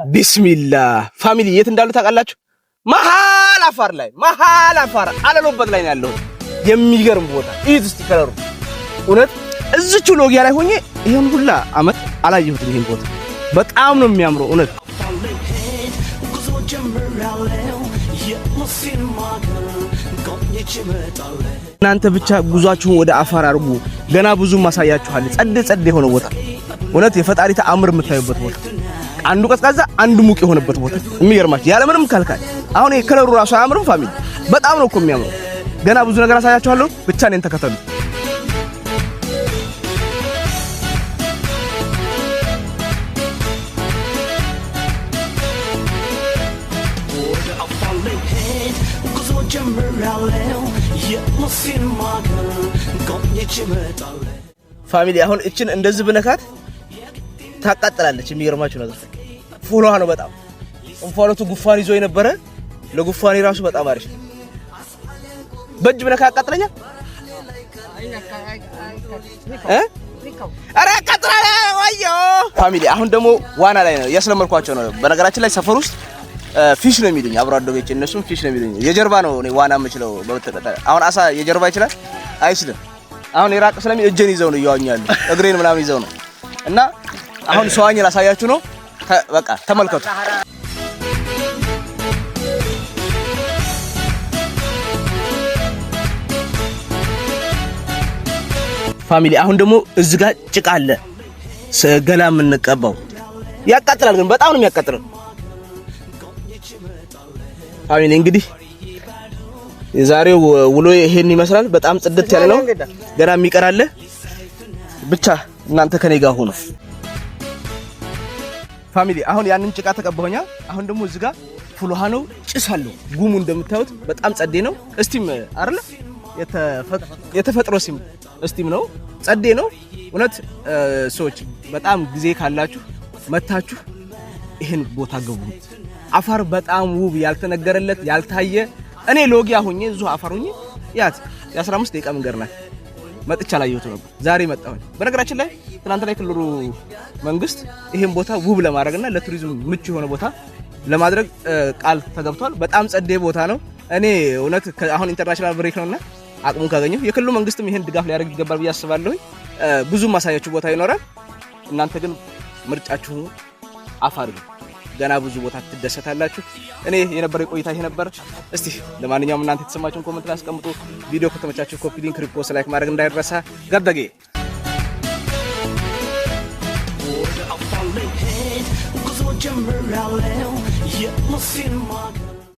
ቢስሚላህ ፋሚሊ የት እንዳሉ ታውቃላችሁ? መሀል አፋር አለሎበት ላይ ነው ያለው። የሚገርም ቦታ እዩት እስቲ ከለሩ። እውነት እዚቹ ሎጊያ ላይ ሆኜ ይሄን ሁላ አመት አላየሁትም። ይሄን ቦታ በጣም ነው የሚያምረው። እውነት እናንተ ብቻ ጉዟችሁን ወደ አፋር አድርጉ። ገና ብዙ ማሳያችኋል። ጸድ የሆነ ቦታ እውነት የፈጣሪ ተአምር የምታዩበት ቦታ፣ አንዱ ቀዝቃዛ አንዱ ሙቅ የሆነበት ቦታ የሚገርማችሁ ያለ ምንም ካልካል። አሁን የከለሩ ራሱ አያምርም ፋሚሊ? በጣም ነው እኮ የሚያምረው። ገና ብዙ ነገር አሳያችኋለሁ። ብቻ እኔን ተከተሉ። ፋሚሊ አሁን እችን እንደዚህ ብነካት ታቃጥላለች። የሚገርማችሁ ነገር ፉሏ ነው በጣም እንፋሎቱ ጉፋን ይዞ የነበረ ለጉፋኔ ራሱ በጣም አሪፍ። በእጅ ብነካ ያቃጥለኛል። አረ ያቃጥላል። ወዮ ፋሚሊ አሁን ደግሞ ዋና ላይ ነው ያስለመርኳቸው ነው። በነገራችን ላይ ሰፈር ውስጥ ፊሽ ነው የሚሉኝ አብሮ አደጎቼ፣ እነሱም ፊሽ ነው የሚሉኝ። የጀርባ ነው እኔ ዋና የምችለው በመተቀጣ። አሁን አሳ የጀርባ ይችላል አይችልም? አሁን የራቅ ስለሚ እጄን ይዘው ነው እያዋኛሉ፣ እግሬን ምናምን ይዘው ነው። እና አሁን ሰዋኝ ላሳያችሁ ነው። በቃ ተመልከቱ ፋሚሊ። አሁን ደግሞ እዚህ ጋር ጭቃ አለ ገላ የምንቀባው። ያቃጥላል ግን በጣም ነው የሚያቃጥለው ፋሚሊ። እንግዲህ የዛሬው ውሎ ይሄን ይመስላል። በጣም ጽድት ያለ ነው። ገና የሚቀራለ ብቻ እናንተ ከኔ ጋር ሆኖ ፋሚሊ። አሁን ያንን ጭቃ ተቀባሁኛ። አሁን ደግሞ እዚህ ጋር ፉል ውሃ ነው፣ ጭስ አለው። ጉሙ እንደምታዩት በጣም ጸዴ ነው። እስቲም አይደለ የተፈጥሮ እስቲም ነው፣ ጸዴ ነው። እውነት ሰዎች በጣም ጊዜ ካላችሁ መታችሁ ይሄን ቦታ ገቡ። አፋር በጣም ውብ ያልተነገረለት ያልታየ። እኔ ሎጊያ ሆኜ እዚሁ አፋር ሆኜ ያት የ15 ደቂቃ መንገድ ናት። መጥቻ ላየሁት ነበር፣ ዛሬ መጣሁኝ። በነገራችን ላይ ትናንት ላይ ክልሉ መንግስት ይሄን ቦታ ውብ ለማድረግና ለቱሪዝም ምቹ የሆነ ቦታ ለማድረግ ቃል ተገብቷል። በጣም ጸዴ ቦታ ነው። እኔ እውነት አሁን ኢንተርናሽናል ብሬክ ነውና አቅሙ ካገኘው የክልሉ መንግስትም ይሄን ድጋፍ ሊያደርግ ይገባል ብዬ አስባለሁ። ብዙ ማሳያችሁ ቦታ ይኖራል። እናንተ ግን ምርጫችሁ አፋር ነው። ገና ብዙ ቦታ ትደሰታላችሁ። እኔ የነበረ ቆይታ ይሄ ነበር። እስቲ ለማንኛውም እናንተ የተሰማችሁን ኮሜንት ላይ አስቀምጡ። ቪዲዮ ከተመቻችሁ ኮፒ ሊንክ፣ ሪፖስት፣ ላይክ ማድረግ እንዳይረሳ። ገደጌ ጉዞ ጀምራለሁ የሙስሊም